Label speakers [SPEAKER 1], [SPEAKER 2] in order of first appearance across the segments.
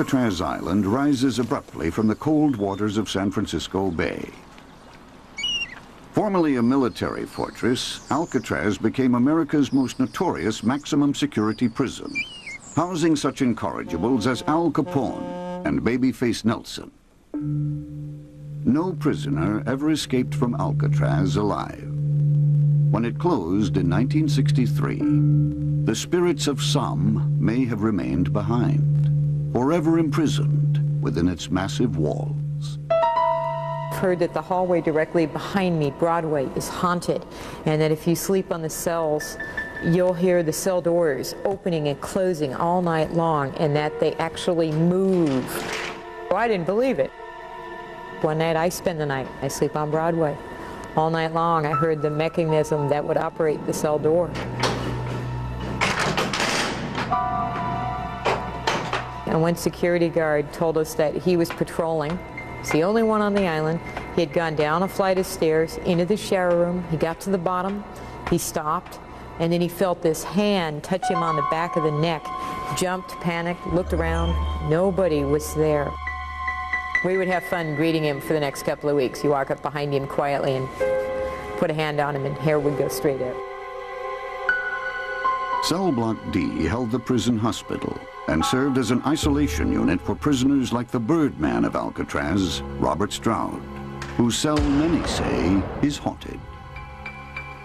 [SPEAKER 1] Alcatraz Island rises abruptly from the cold waters of San Francisco Bay. Formerly a military fortress, Alcatraz became America's most notorious maximum security prison, housing such incorrigibles as Al Capone and Babyface Nelson. No prisoner ever escaped from Alcatraz alive. When it closed in 1963, the spirits of some may have remained behind, forever imprisoned within its massive walls.
[SPEAKER 2] I've heard that the hallway directly behind me, Broadway, is haunted, and that if you sleep on the cells, you'll hear the cell doors opening and closing all night long, and that they actually move. Well, I didn't believe it. One night I spend the night, I sleep on Broadway. All night long I heard the mechanism that would operate the cell door. And one security guard told us that he was patrolling. He's the only one on the island. He had gone down a flight of stairs into the shower room. He got to the bottom, he stopped, and then he felt this hand touch him on the back of the neck. Jumped, panicked, looked around. Nobody was there. We would have fun greeting him for the next couple of weeks. You walk up behind him quietly and put a hand on him and hair would go straight up.
[SPEAKER 1] Cell Block D held the prison hospital and served as an isolation unit for prisoners like the Birdman of Alcatraz, Robert Stroud, whose cell many say is haunted.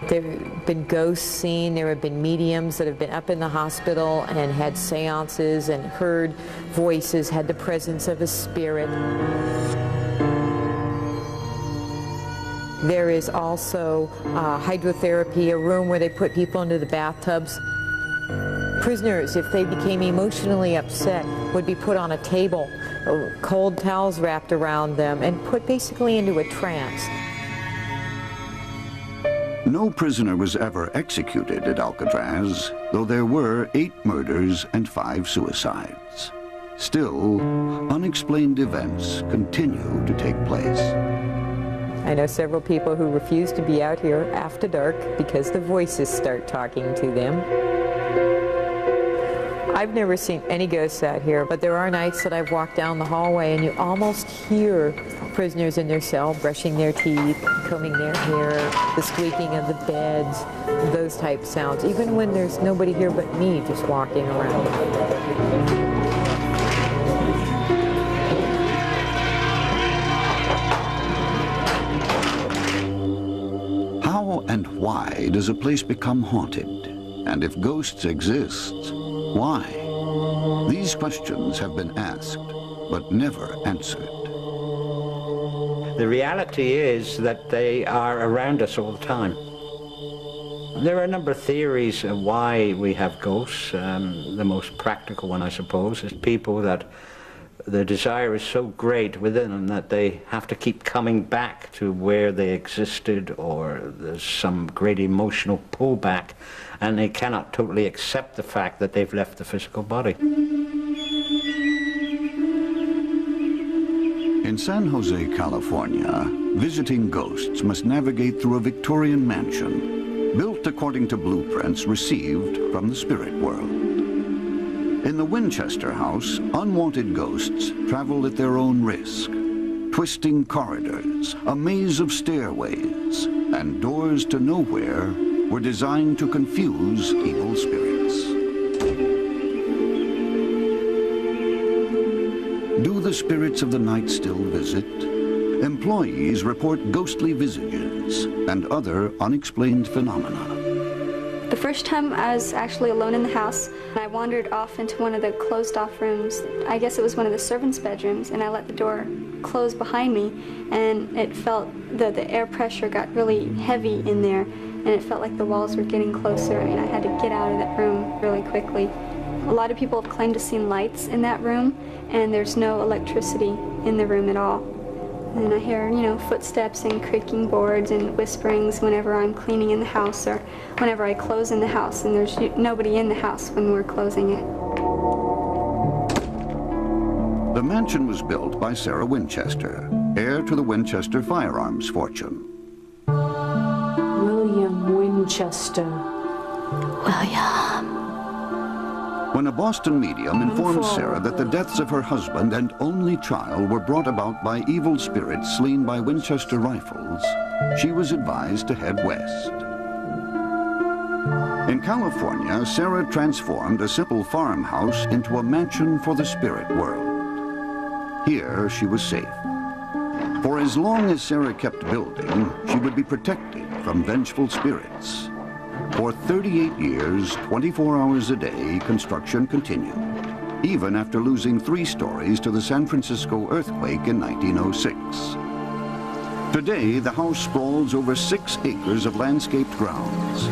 [SPEAKER 2] There have been ghosts seen, there have been mediums that have been up in the hospital and had seances and heard voices, had the presence of a spirit. There is also hydrotherapy, a room where they put people into the bathtubs. Prisoners, if they became emotionally upset, would be put on a table, cold towels wrapped around them, and put basically into a trance.
[SPEAKER 1] No prisoner was ever executed at Alcatraz, though there were 8 murders and 5 suicides. Still, unexplained events continue to take place.
[SPEAKER 2] I know several people who refuse to be out here after dark because the voices start talking to them. I've never seen any ghosts out here, but there are nights that I've walked down the hallway and you almost hear prisoners in their cell brushing their teeth, combing their hair, the squeaking of the beds, those type sounds, even when there's nobody here but me just walking around.
[SPEAKER 1] How and why does a place become haunted? And if ghosts exist, why? These questions have been asked, but never answered.
[SPEAKER 3] The reality is that they are around us all the time. There are a number of theories of why we have ghosts. The most practical one, I suppose, is people that the desire is so great within them that they have to keep coming back to where they existed, or there's some great emotional pullback and they cannot totally accept the fact that they've left the physical body.
[SPEAKER 1] In San Jose, California, visiting ghosts must navigate through a Victorian mansion built according to blueprints received from the spirit world. In the Winchester house, unwanted ghosts travel at their own risk. Twisting corridors, a maze of stairways, and doors to nowhere were designed to confuse evil spirits. Do the spirits of the night still visit? Employees report ghostly visages and other unexplained phenomena.
[SPEAKER 4] The first time I was actually alone in the house, I wandered off into one of the closed-off rooms. I guess it was one of the servants' bedrooms, and I let the door close behind me, and it felt that the air pressure got really heavy in there, and it felt like the walls were getting closer, and I had to get out of that room really quickly. A lot of people have claimed to see lights in that room, and there's no electricity in the room at all. And I hear, footsteps and creaking boards and whisperings whenever I'm cleaning in the house or whenever I close in the house, and there's nobody in the house when we're closing it.
[SPEAKER 1] The mansion was built by Sarah Winchester, heir to the Winchester firearms fortune.
[SPEAKER 5] William Winchester.
[SPEAKER 4] William.
[SPEAKER 1] When a Boston medium informed Sarah that the deaths of her husband and only child were brought about by evil spirits slain by Winchester rifles, she was advised to head west. In California, Sarah transformed a simple farmhouse into a mansion for the spirit world. Here, she was safe. For as long as Sarah kept building, she would be protected from vengeful spirits. For 38 years, 24 hours a day, construction continued, even after losing 3 stories to the San Francisco earthquake in 1906. Today, the house sprawls over 6 acres of landscaped grounds.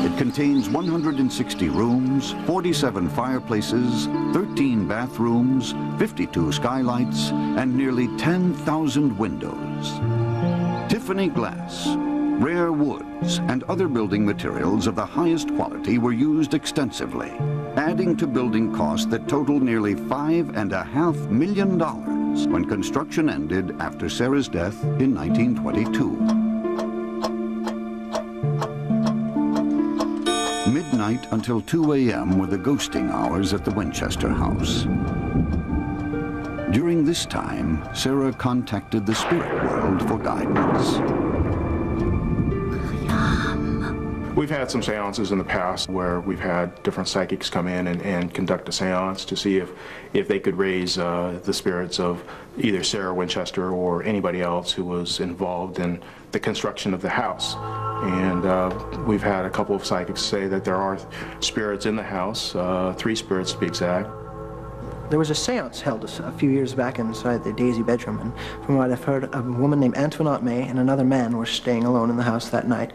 [SPEAKER 1] It contains 160 rooms, 47 fireplaces, 13 bathrooms, 52 skylights, and nearly 10,000 windows. Tiffany glass, rare woods, and other building materials of the highest quality were used extensively, adding to building costs that totaled nearly $5.5 million when construction ended after Sarah's death in 1922. Midnight until 2 a.m. were the ghosting hours at the Winchester house. During this time, Sarah contacted the spirit world for guidance.
[SPEAKER 5] We've had some seances in the past where we've had different psychics come in and conduct a seance to see if they could raise the spirits of either Sarah Winchester or anybody else who was involved in the construction of the house. And we've had a couple of psychics say that there are spirits in the house, 3 spirits to be exact.
[SPEAKER 6] There was a seance held a few years back inside the Daisy bedroom, and from what I've heard, a woman named Antoinette May and another man were staying alone in the house that night.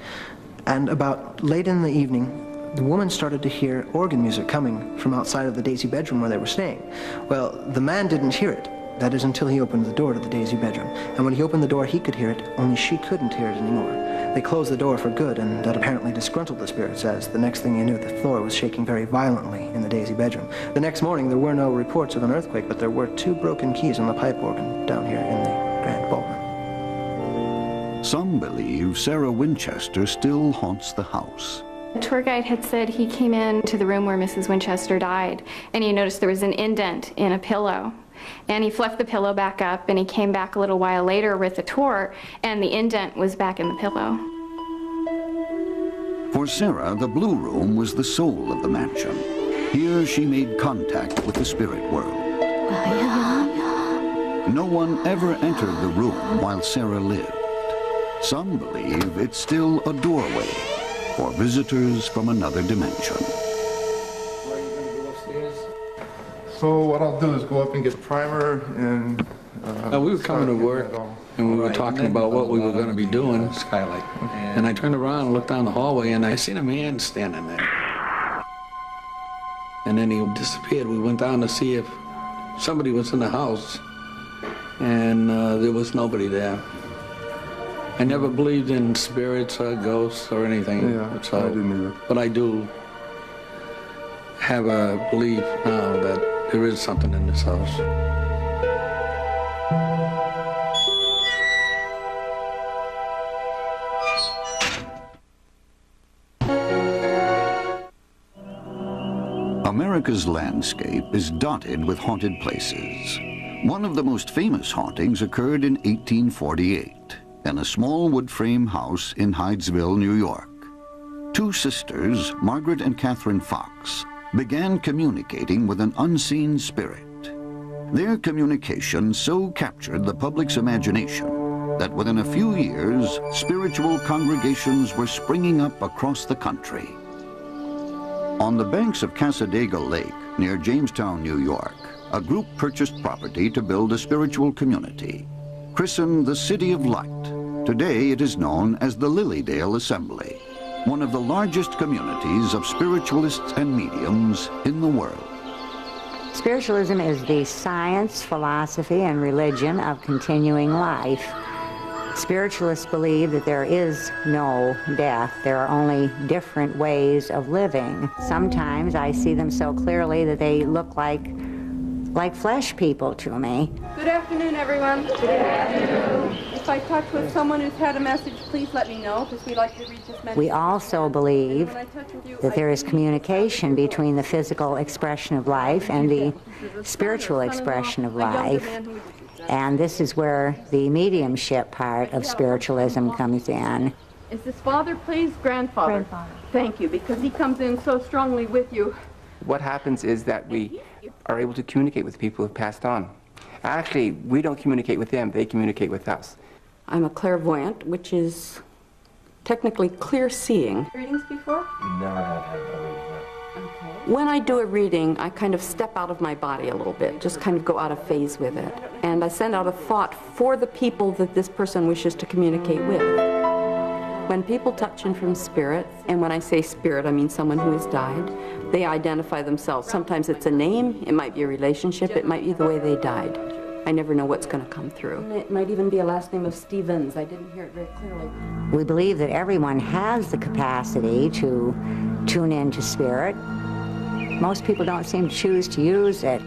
[SPEAKER 6] And about late in the evening, the woman started to hear organ music coming from outside of the Daisy bedroom where they were staying. Well, the man didn't hear it. That is until he opened the door to the Daisy bedroom. And when he opened the door, he could hear it, only she couldn't hear it anymore. They closed the door for good, and that apparently disgruntled the spirits, as the next thing you knew, the floor was shaking very violently in the Daisy bedroom. The next morning, there were no reports of an earthquake, but there were 2 broken keys in the pipe organ down here in the Grand Ballroom.
[SPEAKER 1] Some believe Sarah Winchester still haunts the house.
[SPEAKER 4] The tour guide had said he came into the room where Mrs. Winchester died, and he noticed there was an indent in a pillow. And he fluffed the pillow back up, and he came back a little while later with the tour, and the indent was back in the pillow.
[SPEAKER 1] For Sarah, the Blue Room was the soul of the mansion. Here she made contact with the spirit world. No one ever entered the room while Sarah lived. Some believe it's still a doorway for visitors from another dimension.
[SPEAKER 7] So what I'll do is go up and get a primer and...
[SPEAKER 8] we were coming to work and we were talking about what we were going to be doing. Skylight. And I turned around and looked down the hallway and I seen a man standing there. And then he disappeared. We went down to see if somebody was in the house, and there was nobody there. I never believed in spirits or ghosts or anything.
[SPEAKER 7] Yeah,
[SPEAKER 8] so,
[SPEAKER 7] I didn't either.
[SPEAKER 8] But I do have a belief now that there is something in this house.
[SPEAKER 1] America's landscape is dotted with haunted places. One of the most famous hauntings occurred in 1848 in a small wood frame house in Hydesville, New York. 2 sisters, Margaret and Catherine Fox, began communicating with an unseen spirit. Their communication so captured the public's imagination that within a few years, spiritual congregations were springing up across the country. On the banks of Cassadaga Lake, near Jamestown, New York, a group purchased property to build a spiritual community, christened the City of Light. Today it is known as the Lilydale Assembly, one of the largest communities of spiritualists and mediums in the world.
[SPEAKER 9] Spiritualism is the science, philosophy, and religion of continuing life. Spiritualists believe that there is no death. There are only different ways of living. Sometimes I see them so clearly that they look like like flesh people to me.
[SPEAKER 10] Good afternoon, everyone. Good afternoon. If I touch with someone who's had a message, please let me know, because we like to read this message.
[SPEAKER 9] We also believe that there is communication between the physical expression of life and the spiritual expression of life. And this is where the mediumship part of spiritualism comes in.
[SPEAKER 10] Is this father, please? Grandfather? Grandfather. Thank you, because he comes in so strongly with you.
[SPEAKER 11] What happens is that we are able to communicate with people who've passed on. Actually, we don't communicate with them, they communicate with us.
[SPEAKER 10] I'm a clairvoyant, which is technically clear seeing. Readings before?
[SPEAKER 11] No, I haven't had no readings.
[SPEAKER 10] When I do a reading, I kind of step out of my body a little bit, just kind of go out of phase with it. And I send out a thought for the people that this person wishes to communicate with. When people touch in from spirit, and when I say spirit, I mean someone who has died, they identify themselves. Sometimes it's a name, it might be a relationship, it might be the way they died. I never know what's going to come through. It might even be a last name of Stevens. I didn't hear it very clearly.
[SPEAKER 9] We believe that everyone has the capacity to tune into spirit. Most people don't seem to choose to use it.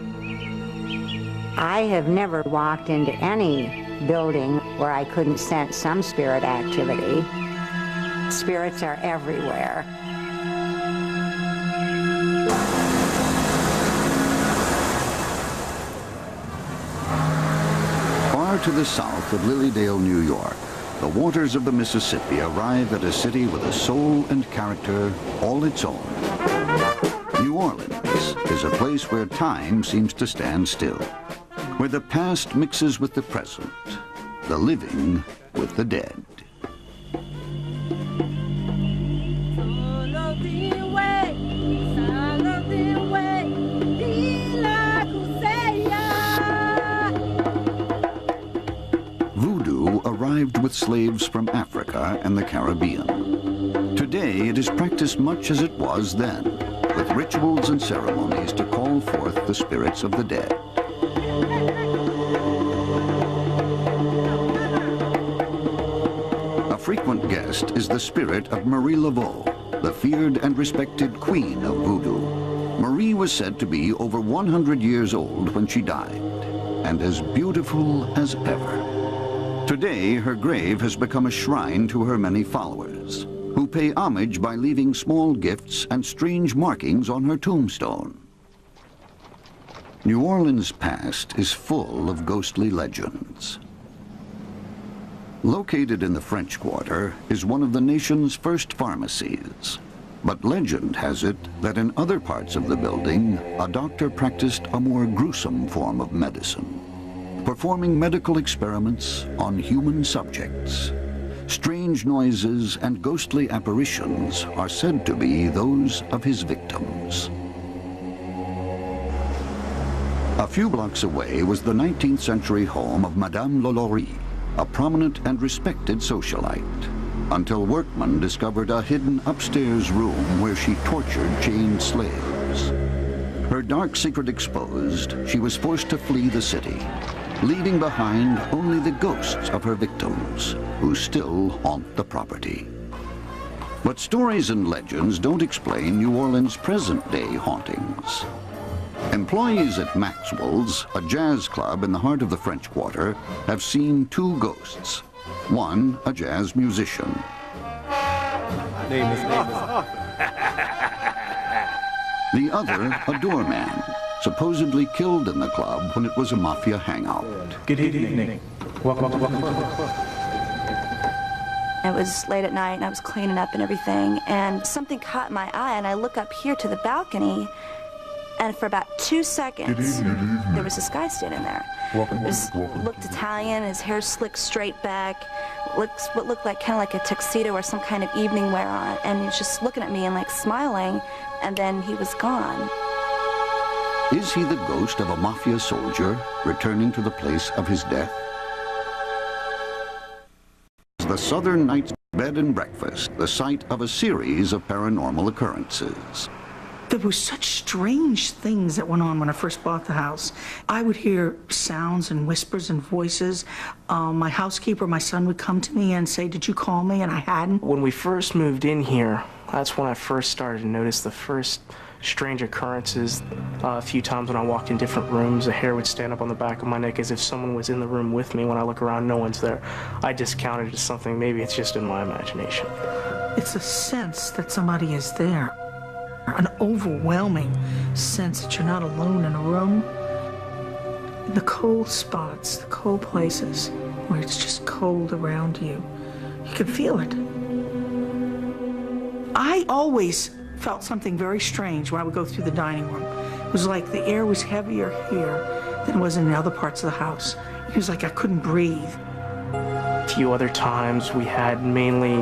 [SPEAKER 9] I have never walked into any building where I couldn't sense some spirit activity. Spirits are everywhere.
[SPEAKER 1] Far to the south of Lilydale, New York, the waters of the Mississippi arrive at a city with a soul and character all its own. New Orleans is a place where time seems to stand still, where the past mixes with the present, the living with the dead. Voodoo arrived with slaves from Africa and the Caribbean. Today it is practiced much as it was then, with rituals and ceremonies to call forth the spirits of the dead. A frequent guest is the spirit of Marie Laveau, the feared and respected queen of voodoo. Marie was said to be over 100 years old when she died, and as beautiful as ever. Today, her grave has become a shrine to her many followers, who pay homage by leaving small gifts and strange markings on her tombstone. New Orleans' past is full of ghostly legends. Located in the French Quarter is one of the nation's first pharmacies. But legend has it that in other parts of the building, a doctor practiced a more gruesome form of medicine, performing medical experiments on human subjects. Strange noises and ghostly apparitions are said to be those of his victims. A few blocks away was the 19th century home of Madame Lalaurie, a prominent and respected socialite, until workmen discovered a hidden upstairs room where she tortured chained slaves. Her dark secret exposed, she was forced to flee the city, leaving behind only the ghosts of her victims, who still haunt the property. But stories and legends don't explain New Orleans' present-day hauntings. Employees at Maxwell's, a jazz club in the heart of the French Quarter, have seen two ghosts. One, a jazz musician. The other, a doorman, supposedly killed in the club when it was a mafia hangout.
[SPEAKER 5] Good evening. Welcome.
[SPEAKER 12] It was late at night and I was cleaning up and everything, and something caught my eye, and I look up here to the balcony, and for about 2 seconds, there was this guy standing there. Looked Italian, his hair slicked straight back, what looked like kind of like a tuxedo or some kind of evening wear on, and he was just looking at me and like smiling, and then he was gone.
[SPEAKER 1] Is he the ghost of a mafia soldier returning to the place of his death? The Southern Nights Bed and Breakfast, the site of a series of paranormal occurrences.
[SPEAKER 13] There were such strange things that went on when I first bought the house. I would hear sounds and whispers and voices. My housekeeper, my son, would come to me and say, "Did you call me?" And I hadn't.
[SPEAKER 14] When we first moved in here, that's when I first started to notice the first
[SPEAKER 5] strange occurrences. A few times when I walked in different rooms, the hair would stand up on the back of my neck as if someone was in the room with me. When I look around, no one's there. I discount it as something, maybe it's just in my imagination.
[SPEAKER 13] It's a sense that somebody is there. An overwhelming sense that you're not alone in a room. The cold spots, the cold places where it's just cold around you. You can feel it. I always felt something very strange when I would go through the dining room. It was like the air was heavier here than it was in the other parts of the house. It was like I couldn't breathe.
[SPEAKER 5] A few other times we had mainly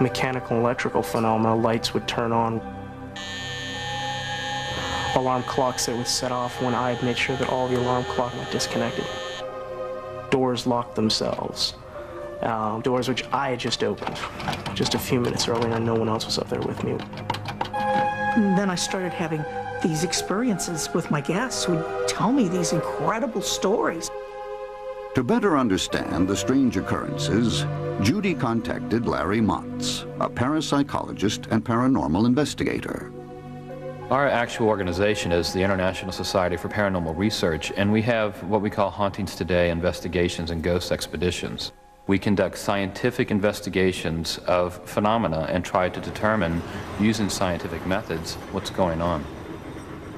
[SPEAKER 5] mechanical and electrical phenomena. Lights would turn on. Alarm clocks that would set off when I had made sure that all the alarm clocks were disconnected. Doors locked themselves. Doors which I had just opened just a few minutes earlier and no one else was up there with me.
[SPEAKER 13] And then I started having these experiences with my guests who would tell me these incredible stories.
[SPEAKER 1] To better understand the strange occurrences, Judy contacted Larry Motz, a parapsychologist and paranormal investigator.
[SPEAKER 14] Our actual organization is the International Society for Paranormal Research, and we have what we call Hauntings Today investigations and ghost expeditions. We conduct scientific investigations of phenomena and try to determine, using scientific methods, what's going on.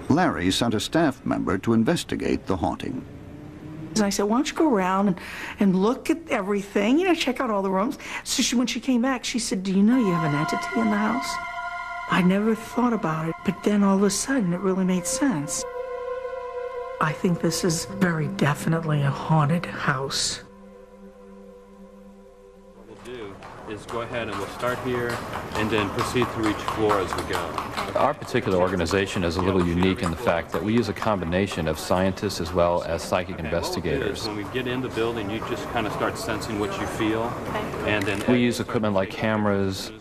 [SPEAKER 1] Larry sent a staff member to investigate the haunting.
[SPEAKER 13] And I said, why don't you go around and look at everything, you know, check out all the rooms. So when she came back, she said, do you know you have an entity in the house? I never thought about it, but then all of a sudden it really made sense. I think this is very definitely a haunted house.
[SPEAKER 15] Is go ahead and we'll start here and then proceed through each floor as we go.
[SPEAKER 14] Our particular organization is a little unique in the fact that we use a combination of scientists as well as psychic investigators.
[SPEAKER 15] When we get in the building, you just kind of start sensing what you feel. And then
[SPEAKER 14] we use equipment like cameras,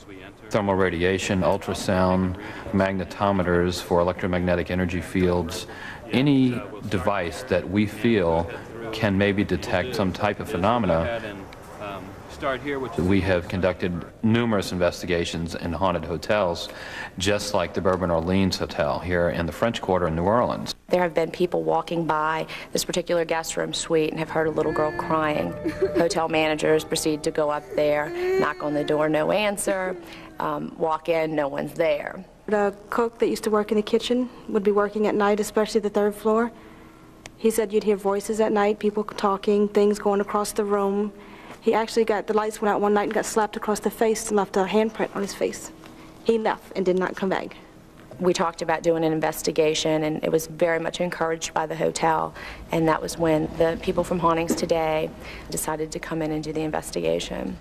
[SPEAKER 14] thermal radiation, ultrasound, magnetometers for electromagnetic energy fields. Any device that we feel can maybe detect some type of phenomena. We have conducted numerous investigations in haunted hotels, just like the Bourbon Orleans Hotel here in the French Quarter in New Orleans.
[SPEAKER 16] There have been people walking by this particular guest room suite and have heard a little girl crying. Hotel managers proceed to go up there, knock on the door, no answer, walk in, no one's there.
[SPEAKER 17] The cook that used to work in the kitchen would be working at night, especially the third floor. He said you'd hear voices at night, people talking, things going across the room. He actually the lights went out one night and got slapped across the face and left a handprint on his face. He left and did not come back.
[SPEAKER 16] We talked about doing an investigation, and it was very much encouraged by the hotel, and that was when the people from Hauntings Today decided to come in and do the investigation.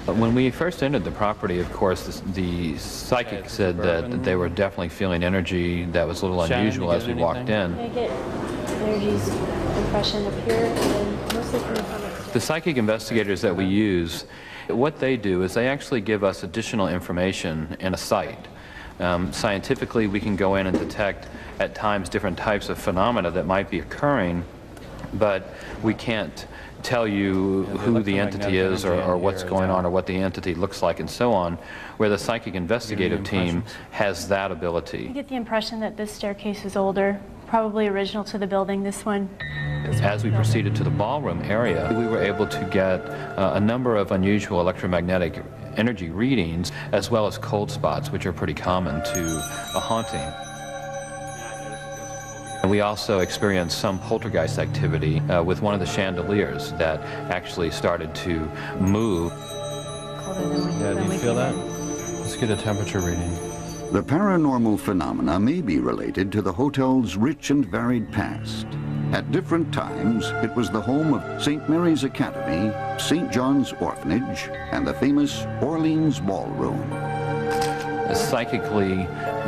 [SPEAKER 14] When we first entered the property, of course, the psychic said that they were definitely feeling energy that was a little unusual as we walked in.
[SPEAKER 18] I get energy's impression up here, and mostly from
[SPEAKER 14] the psychic investigators that we use, what they do is they actually give us additional information in a site. Scientifically, we can go in and detect at times different types of phenomena that might be occurring, but we can't tell you who the entity is or what's going on or what the entity looks like and so on, where the psychic investigative team has that ability.
[SPEAKER 18] I get the impression that this staircase is older, probably original to the building, this one.
[SPEAKER 14] As we proceeded to the ballroom area, we were able to get a number of unusual electromagnetic energy readings, as well as cold spots, which are pretty common to a haunting. And we also experienced some poltergeist activity with one of the chandeliers that actually started to move.
[SPEAKER 15] Yeah, do you feel that? Let's get a temperature reading.
[SPEAKER 1] The paranormal phenomena may be related to the hotel's rich and varied past. At different times, it was the home of St. Mary's Academy, St. John's Orphanage, and the famous Orleans Ballroom.
[SPEAKER 14] Psychically,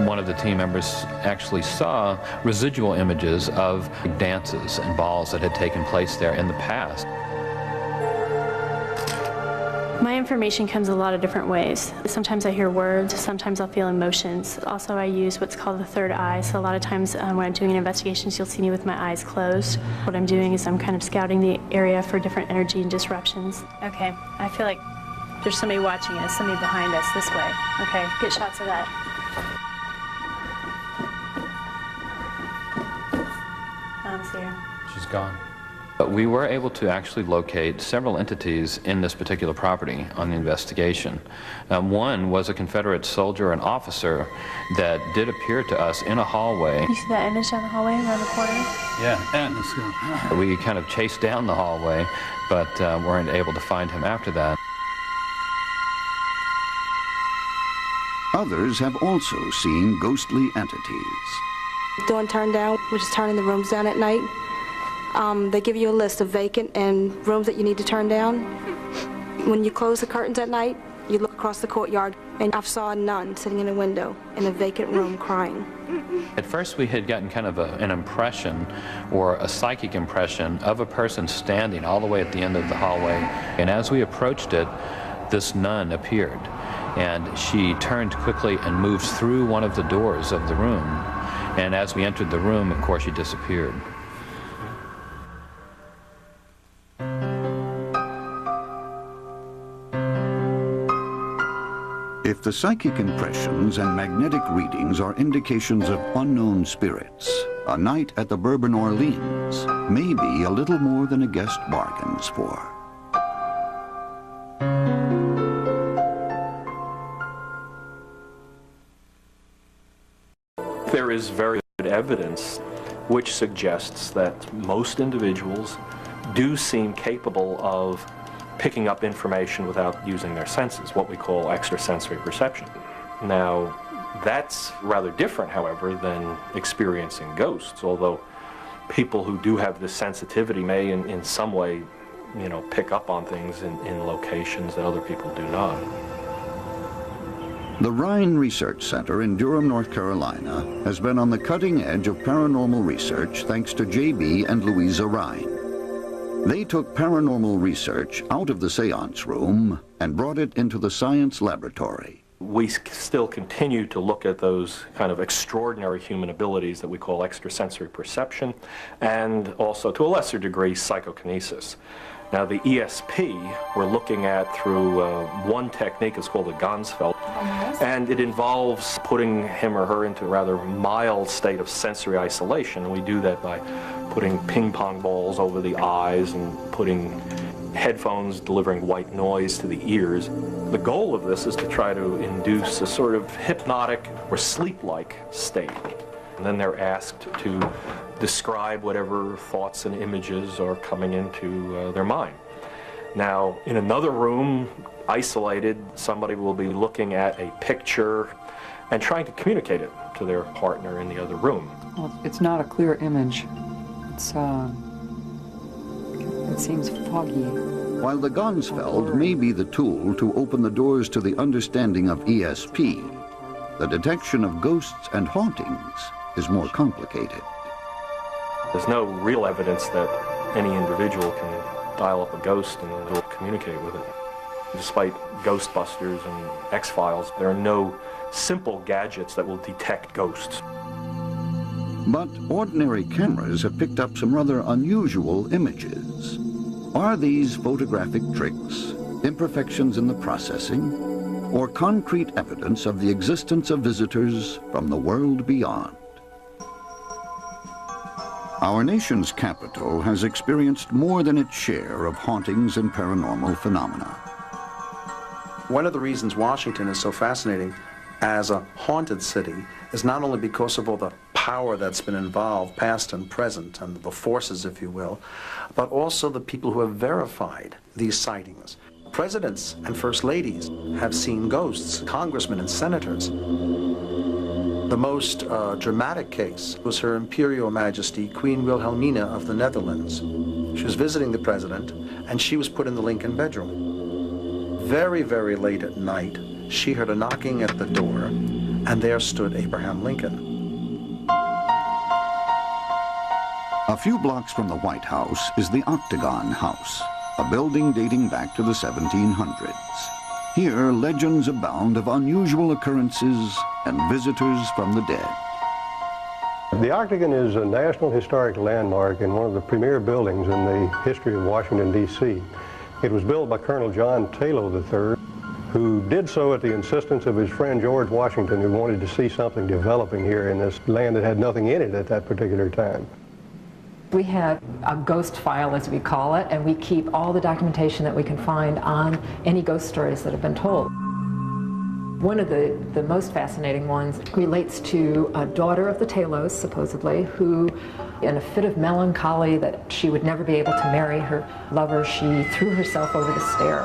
[SPEAKER 14] one of the team members actually saw residual images of dances and balls that had taken place there in the past.
[SPEAKER 18] My information comes a lot of different ways. Sometimes I hear words, sometimes I'll feel emotions. Also, I use what's called the third eye, so a lot of times when I'm doing investigations, you'll see me with my eyes closed. What I'm doing is I'm kind of scouting the area for different energy and disruptions. Okay, I feel like there's somebody watching us, somebody behind us this way. Okay, get shots of that.
[SPEAKER 14] gone. But we were able to actually locate several entities in this particular property on the investigation. One was a Confederate soldier and officer that did appear to us in a hallway.
[SPEAKER 18] You see that image down the hallway around the corner?
[SPEAKER 14] Yeah, and we kind of chased down the hallway, but weren't able to find him after that.
[SPEAKER 1] Others have also seen ghostly entities.
[SPEAKER 17] Doing turn down, which is turning the rooms down at night. They give you a list of vacant and rooms that you need to turn down. When you close the curtains at night, you look across the courtyard, and I saw a nun sitting in a window in a vacant room crying.
[SPEAKER 14] At first we had gotten kind of an impression, or a psychic impression, of a person standing all the way at the end of the hallway. And as we approached it, this nun appeared. And she turned quickly and moved through one of the doors of the room. And as we entered the room, of course, she disappeared.
[SPEAKER 1] If the psychic impressions and magnetic readings are indications of unknown spirits, a night at the Bourbon Orleans may be a little more than a guest bargains for.
[SPEAKER 19] There is very good evidence which suggests that most individuals do seem capable of picking up information without using their senses, what we call extrasensory perception. Now, that's rather different, however, than experiencing ghosts, although people who do have this sensitivity may in some way, you know, pick up on things in locations that other people do not.
[SPEAKER 1] The Rhine Research Center in Durham, North Carolina, has been on the cutting edge of paranormal research thanks to J.B. and Louisa Rhine. They took paranormal research out of the seance room and brought it into the science laboratory.
[SPEAKER 19] We still continue to look at those kind of extraordinary human abilities that we call extrasensory perception, and also, to a lesser degree, psychokinesis. Now, the ESP we're looking at through one technique is called a Ganzfeld, and it involves putting him or her into a rather mild state of sensory isolation, and we do that by putting ping pong balls over the eyes and putting headphones delivering white noise to the ears. The goal of this is to try to induce a sort of hypnotic or sleep-like state. And then they're asked to describe whatever thoughts and images are coming into their mind. Now, in another room, isolated, somebody will be looking at a picture and trying to communicate it to their partner in the other room.
[SPEAKER 20] Well, it's not a clear image. It seems foggy.
[SPEAKER 1] While the Ganzfeld may be the tool to open the doors to the understanding of ESP, the detection of ghosts and hauntings is more complicated.
[SPEAKER 19] There's no real evidence that any individual can dial up a ghost and will communicate with it. Despite Ghostbusters and X-Files, there are no simple gadgets that will detect ghosts.
[SPEAKER 1] But ordinary cameras have picked up some rather unusual images. Are these photographic tricks, imperfections in the processing, or concrete evidence of the existence of visitors from the world beyond? Our nation's capital has experienced more than its share of hauntings and paranormal phenomena.
[SPEAKER 21] One of the reasons Washington is so fascinating as a haunted city is not only because of all the power that's been involved, past and present, and the forces, if you will, but also the people who have verified these sightings. Presidents and first ladies have seen ghosts, congressmen and senators. The most dramatic case was Her Imperial Majesty Queen Wilhelmina of the Netherlands. She was visiting the president, and she was put in the Lincoln bedroom. Very, very late at night, she heard a knocking at the door, and there stood Abraham Lincoln.
[SPEAKER 1] A few blocks from the White House is the Octagon House, a building dating back to the 1700s. Here, legends abound of unusual occurrences and visitors from the dead.
[SPEAKER 22] The Octagon is a National Historic Landmark and one of the premier buildings in the history of Washington, D.C. It was built by Colonel John Taylor III, who did so at the insistence of his friend George Washington, who wanted to see something developing here in this land that had nothing in it at that particular time.
[SPEAKER 20] We have a ghost file, as we call it, and we keep all the documentation that we can find on any ghost stories that have been told. One of the most fascinating ones relates to a daughter of the Talos, supposedly, who, in a fit of melancholy that she would never be able to marry her lover, she threw herself over the stair.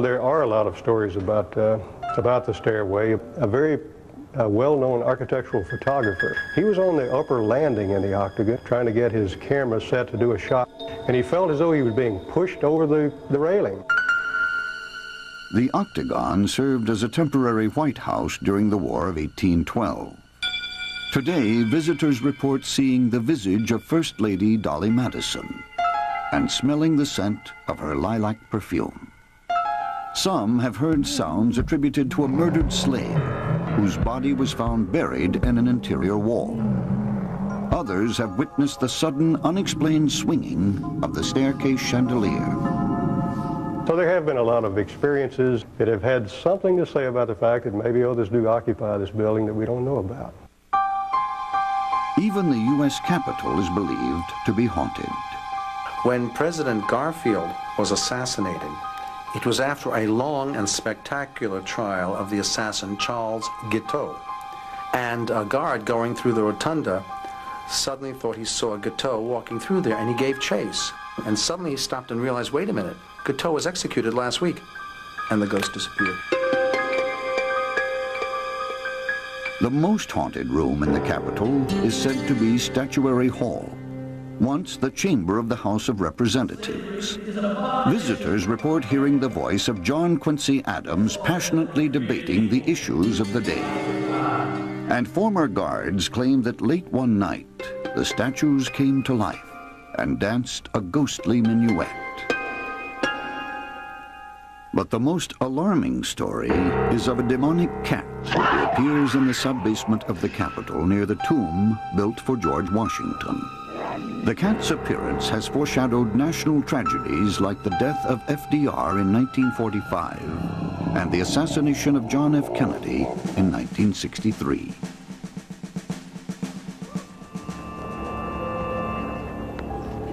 [SPEAKER 22] There are a lot of stories about the stairway. A very well-known architectural photographer. He was on the upper landing in the Octagon trying to get his camera set to do a shot, and he felt as though he was being pushed over the railing.
[SPEAKER 1] The Octagon served as a temporary White House during the War of 1812. Today, visitors report seeing the visage of First Lady Dolly Madison and smelling the scent of her lilac perfume. Some have heard sounds attributed to a murdered slave whose body was found buried in an interior wall. Others have witnessed the sudden, unexplained swinging of the staircase chandelier.
[SPEAKER 22] So there have been a lot of experiences that have had something to say about the fact that maybe others do occupy this building that we don't know about.
[SPEAKER 1] Even the U.S. Capitol is believed to be haunted.
[SPEAKER 21] When President Garfield was assassinated, it was after a long and spectacular trial of the assassin Charles Guiteau. And a guard going through the rotunda suddenly thought he saw Guiteau walking through there, and he gave chase. And suddenly he stopped and realized, wait a minute, Guiteau was executed last week, and the ghost disappeared.
[SPEAKER 1] The most haunted room in the Capitol is said to be Statuary Hall, once the chamber of the House of Representatives. Visitors report hearing the voice of John Quincy Adams passionately debating the issues of the day. And former guards claim that late one night, the statues came to life and danced a ghostly minuet. But the most alarming story is of a demonic cat who appears in the sub-basement of the Capitol near the tomb built for George Washington. The cat's appearance has foreshadowed national tragedies like the death of FDR in 1945 and the assassination of John F. Kennedy in 1963.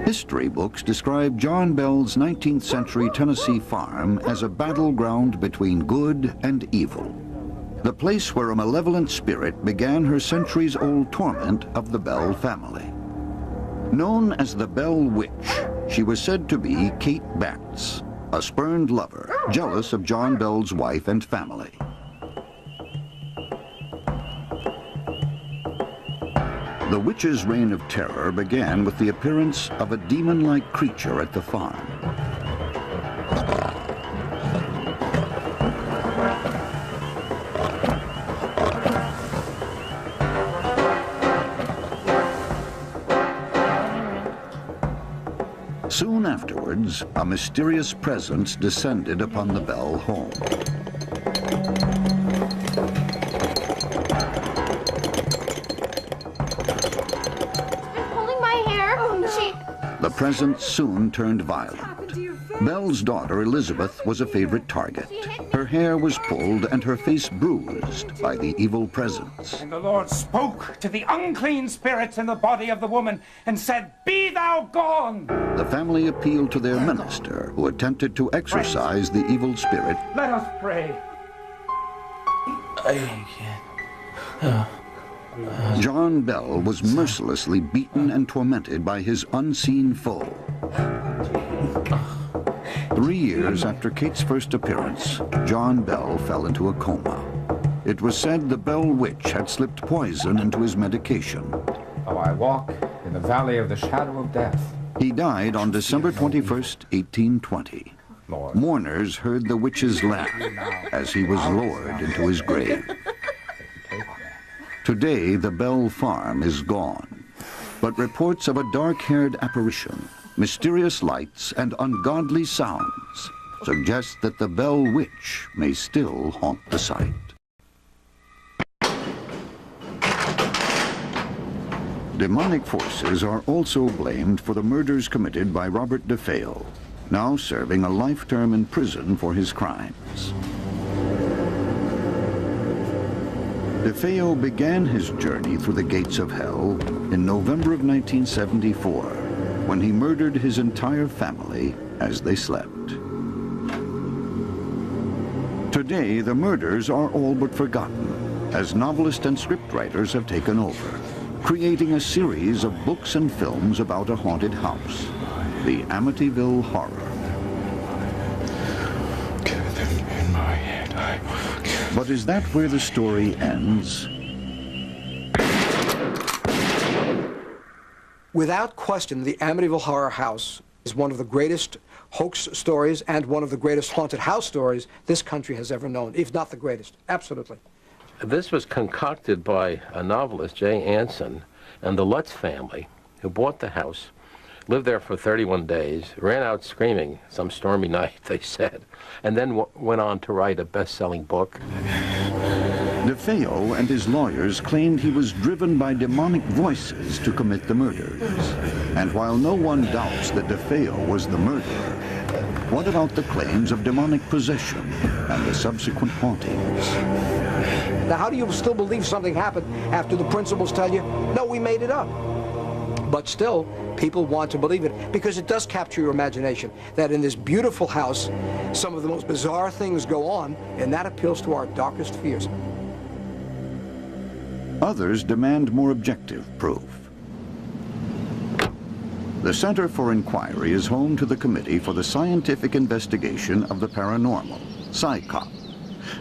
[SPEAKER 1] History books describe John Bell's 19th century Tennessee farm as a battleground between good and evil. The place where a malevolent spirit began her centuries-old torment of the Bell family. Known as the Bell Witch, she was said to be Kate Batts, a spurned lover, jealous of John Bell's wife and family. The witch's reign of terror began with the appearance of a demon-like creature at the farm. Soon afterwards, a mysterious presence descended upon the Bell home. The presence soon turned violent. Bell's daughter, Elizabeth, was a favorite target. Her hair was pulled and her face bruised by the evil presence.
[SPEAKER 2] And the Lord spoke to the unclean spirits in the body of the woman and said, "Be thou gone!"
[SPEAKER 1] The family appealed to their minister, who attempted to exorcise the evil spirit.
[SPEAKER 2] Let us pray.
[SPEAKER 1] John Bell was mercilessly beaten and tormented by his unseen foe. 3 years after Kate's first appearance, John Bell fell into a coma. It was said the Bell Witch had slipped poison into his medication.
[SPEAKER 3] Oh, I walk in the valley of the shadow of death.
[SPEAKER 1] He died on December 21st, 1820. Mourners heard the witch's laugh as he was lowered into his grave. Today, the Bell farm is gone, but reports of a dark-haired apparition, mysterious lights, and ungodly sounds suggest that the Bell Witch may still haunt the site. Demonic forces are also blamed for the murders committed by Robert DeFeo, now serving a life term in prison for his crimes. DeFeo began his journey through the gates of hell in November of 1974, when he murdered his entire family as they slept. Today, the murders are all but forgotten, as novelists and scriptwriters have taken over, creating a series of books and films about a haunted house, the Amityville Horror. But is that where the story ends?
[SPEAKER 4] Without question, the Amityville Horror House is one of the greatest hoax stories and one of the greatest haunted house stories this country has ever known, if not the greatest. Absolutely.
[SPEAKER 6] This was concocted by a novelist, Jay Anson, and the Lutz family, who bought the house, lived there for 31 days, ran out screaming some stormy night, they said, and then went on to write a best-selling book.
[SPEAKER 1] DeFeo and his lawyers claimed he was driven by demonic voices to commit the murders. And while no one doubts that DeFeo was the murderer, what about the claims of demonic possession and the subsequent hauntings?
[SPEAKER 4] Now, how do you still believe something happened after the principals tell you, no, we made it up? But still, people want to believe it because it does capture your imagination that in this beautiful house, some of the most bizarre things go on, and that appeals to our darkest fears.
[SPEAKER 1] Others demand more objective proof. The Center for Inquiry is home to the Committee for the Scientific Investigation of the Paranormal, CSICOP,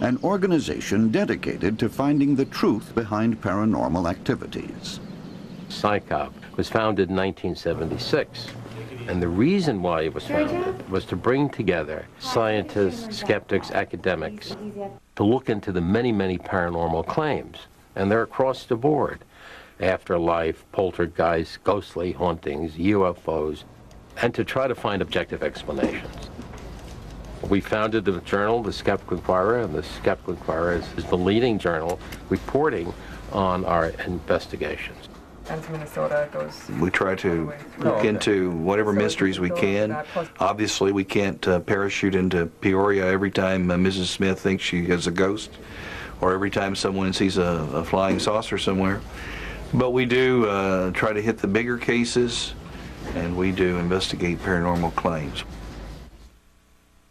[SPEAKER 1] an organization dedicated to finding the truth behind paranormal activities.
[SPEAKER 6] CSICOP was founded in 1976, and the reason why it was founded was to bring together scientists, skeptics, academics to look into the many, many paranormal claims, and they're across the board. Afterlife, poltergeists, ghostly hauntings, UFOs, and to try to find objective explanations. We founded the journal, the Skeptical Inquirer, and the Skeptical Inquirer is the leading journal reporting on our investigations.
[SPEAKER 23] And from Minnesota goes...
[SPEAKER 24] We try to look into whatever mysteries we can. Obviously, we can't parachute into Peoria every time Mrs. Smith thinks she has a ghost, or every time someone sees a flying saucer somewhere. But we do try to hit the bigger cases, and we do investigate paranormal claims.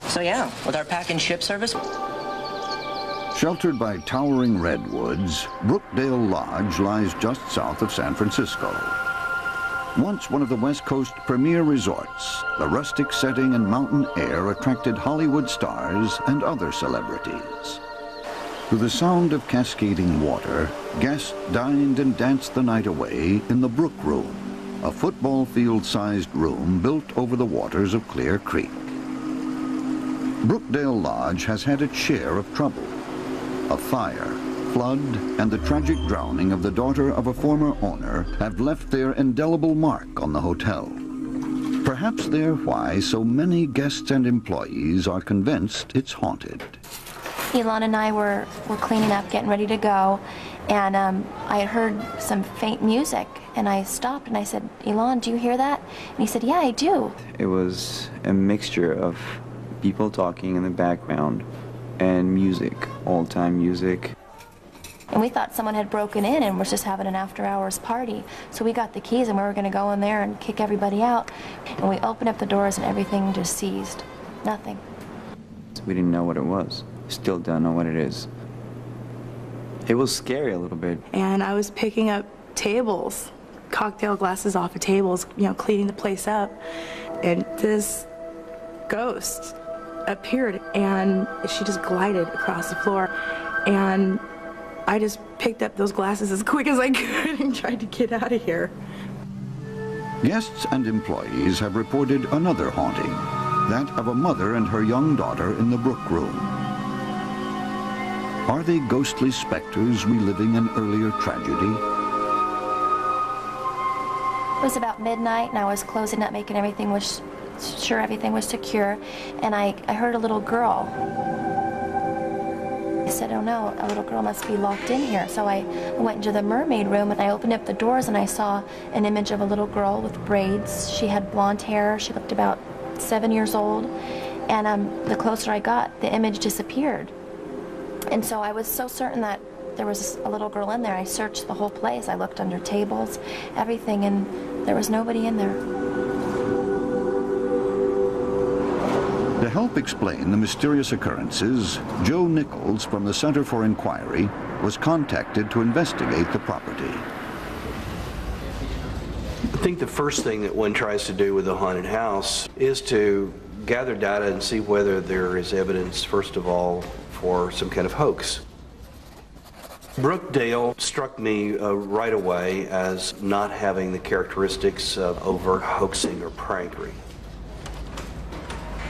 [SPEAKER 25] So yeah, with our pack and ship service.
[SPEAKER 1] Sheltered by towering redwoods, Brookdale Lodge lies just south of San Francisco. Once one of the West Coast's premier resorts, the rustic setting and mountain air attracted Hollywood stars and other celebrities. To the sound of cascading water, guests dined and danced the night away in the Brook Room, a football field-sized room built over the waters of Clear Creek. Brookdale Lodge has had its share of trouble. A fire, flood, and the tragic drowning of the daughter of a former owner have left their indelible mark on the hotel. Perhaps they're why so many guests and employees are convinced it's haunted.
[SPEAKER 12] Elon and I were cleaning up, getting ready to go, and I had heard some faint music, and I stopped and I said, Elon, do you hear that? And he said, yeah, I do.
[SPEAKER 26] It was a mixture of people talking in the background and music, old-time music.
[SPEAKER 12] And we thought someone had broken in and was just having an after-hours party. So we got the keys and we were going to go in there and kick everybody out. And we opened up the doors and everything just seized. Nothing.
[SPEAKER 26] We didn't know what it was. Still don't know what it is. It was scary a little bit.
[SPEAKER 27] And I was picking up tables, cocktail glasses off of tables, you know, cleaning the place up. And this ghost appeared and she just glided across the floor. And I just picked up those glasses as quick as I could and tried to get out of here.
[SPEAKER 1] Guests and employees have reported another haunting, that of a mother and her young daughter in the Brook Room. Are they ghostly specters reliving an earlier tragedy?
[SPEAKER 12] It was about midnight and I was closing up, making everything was sure everything was secure, and I heard a little girl. I said, oh no, a little girl must be locked in here. So I went into the mermaid room and I opened up the doors and I saw an image of a little girl with braids. She had blonde hair. She looked about 7 years old. And the closer I got, the image disappeared. And so I was so certain that there was a little girl in there. I searched the whole place. I looked under tables, everything, and there was nobody in there.
[SPEAKER 1] To help explain the mysterious occurrences, Joe Nichols from the Center for Inquiry was contacted to investigate the property.
[SPEAKER 24] I think the first thing that one tries to do with a haunted house is to gather data and see whether there is evidence, first of all, for some kind of hoax. Brookdale struck me right away as not having the characteristics of overt hoaxing or prankery.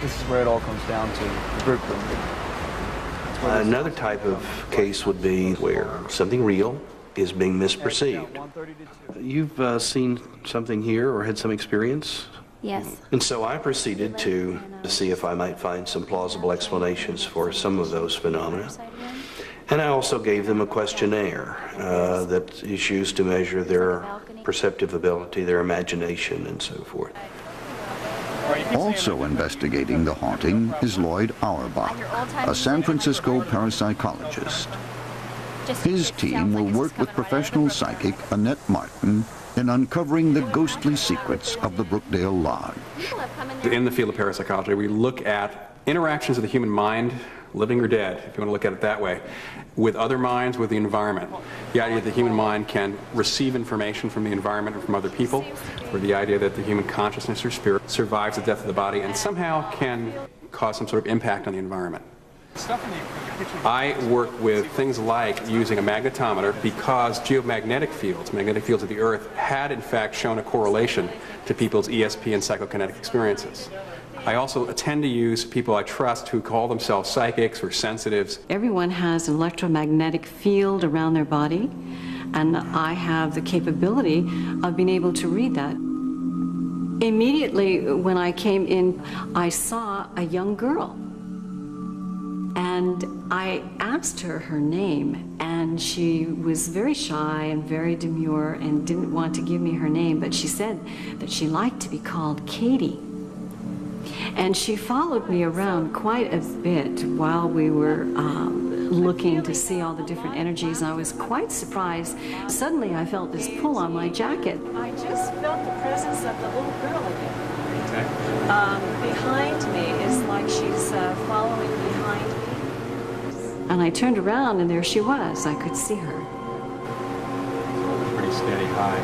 [SPEAKER 26] This is where it all comes down to, Brooklyn.
[SPEAKER 24] Another type of case would be where something real is being misperceived. You've seen something here or had some experience?
[SPEAKER 12] Yes.
[SPEAKER 24] And so I proceeded to see if I might find some plausible explanations for some of those phenomena. And I also gave them a questionnaire that is used to measure their perceptive ability, their imagination, and so forth.
[SPEAKER 1] Also investigating the haunting is Lloyd Auerbach, a San Francisco parapsychologist. His team will work with professional psychic Annette Martin in uncovering the ghostly secrets of the Brookdale Lodge.
[SPEAKER 5] In the field of parapsychology, we look at interactions of the human mind, living or dead, if you want to look at it that way, with other minds, with the environment. The idea that the human mind can receive information from the environment and from other people, or the idea that the human consciousness or spirit survives the death of the body and somehow can cause some sort of impact on the environment. I work with things like using a magnetometer because geomagnetic fields, magnetic fields of the Earth, had in fact shown a correlation to people's ESP and psychokinetic experiences. I also tend to use people I trust who call themselves psychics or sensitives.
[SPEAKER 7] Everyone has an electromagnetic field around their body, and I have the capability of being able to read that. Immediately when I came in, I saw a young girl. And I asked her her name, and she was very shy and very demure and didn't want to give me her name, but she said that she liked to be called Katie. And she followed me around quite a bit while we were looking to see all the different energies. I was quite surprised. Suddenly I felt this pull on my jacket. I just felt the presence of the little girl again. Behind me is like she's following behind me. And I turned around and there she was. I could see her.
[SPEAKER 5] Pretty steady high.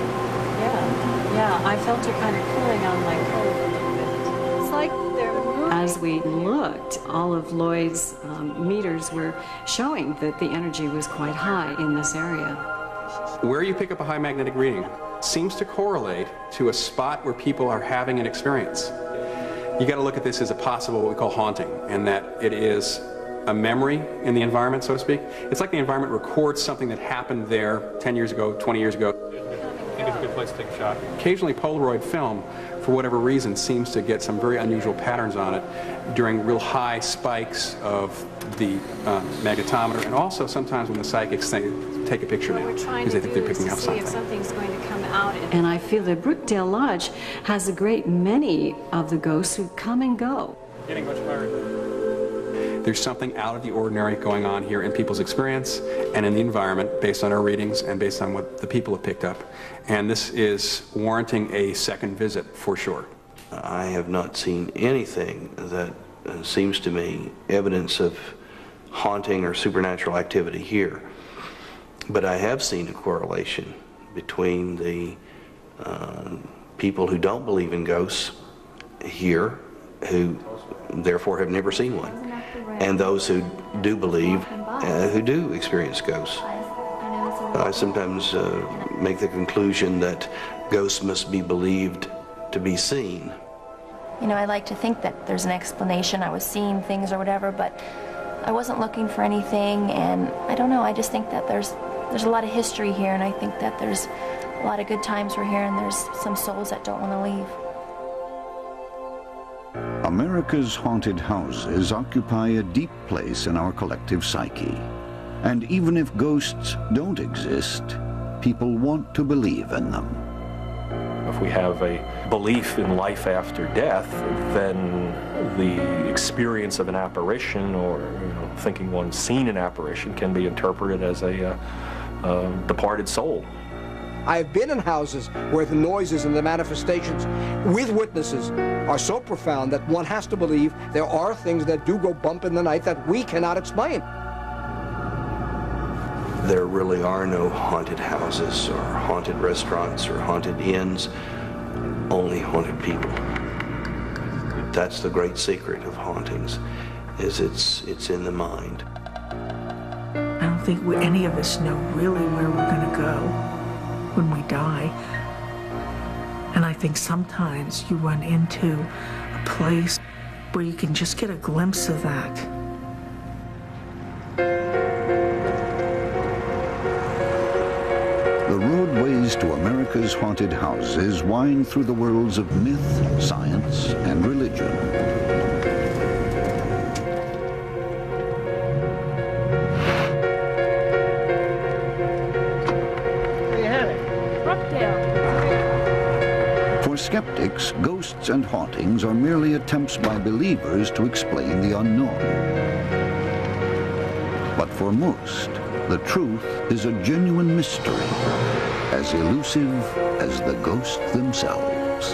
[SPEAKER 7] Yeah, I felt her kind of pulling on my coat a little bit. It's like they're moving. As we looked, all of Lloyd's meters were showing that the energy was quite high in this area.
[SPEAKER 5] Where you pick up a high magnetic reading seems to correlate to a spot where people are having an experience. You got to look at this as a possible what we call haunting, and that it is a memory in the environment, so to speak. It's like the environment records something that happened there 10 years ago, 20 years ago.
[SPEAKER 15] I think it's a good place to take a shot.
[SPEAKER 5] Occasionally Polaroid film, for whatever reason, seems to get some very unusual patterns on it during real high spikes of the magnetometer, and also sometimes when the psychics take a picture now, because they think they're picking up something.
[SPEAKER 7] Something's going to come out. And I feel that Brookdale Lodge has a great many of the ghosts who come and go.
[SPEAKER 5] Getting much higher. There's something out of the ordinary going on here in people's experience and in the environment based on our readings and based on what the people have picked up. And this is warranting a second visit for sure.
[SPEAKER 24] I have not seen anything that seems to me evidence of haunting or supernatural activity here. But I have seen a correlation between the people who don't believe in ghosts here, who therefore have never seen one, and those who do believe, who do experience ghosts. I sometimes make the conclusion that ghosts must be believed to be seen.
[SPEAKER 12] You know, I like to think that there's an explanation. I was seeing things or whatever, but I wasn't looking for anything, and I don't know, I just think that there's a lot of history here, and I think that there's a lot of good times we're here, and there's some souls that don't want to leave.
[SPEAKER 1] America's haunted houses occupy a deep place in our collective psyche. And even if ghosts don't exist, people want to believe in them.
[SPEAKER 19] If we have a belief in life after death, then the experience of an apparition or thinking one's seen an apparition can be interpreted as a departed soul.
[SPEAKER 4] I have been in houses where the noises and the manifestations with witnesses are so profound that one has to believe there are things that do go bump in the night that we cannot explain.
[SPEAKER 24] There really are no haunted houses or haunted restaurants or haunted inns, only haunted people. That's the great secret of hauntings, is it's in the mind.
[SPEAKER 8] I don't think any of us know really where we're going to go when we die. And I think sometimes you run into a place where you can just get a glimpse of that.
[SPEAKER 1] The roadways to America's haunted houses wind through the worlds of myth, science, and religion. For skeptics, ghosts and hauntings are merely attempts by believers to explain the unknown. But for most, the truth is a genuine mystery, as elusive as the ghosts themselves.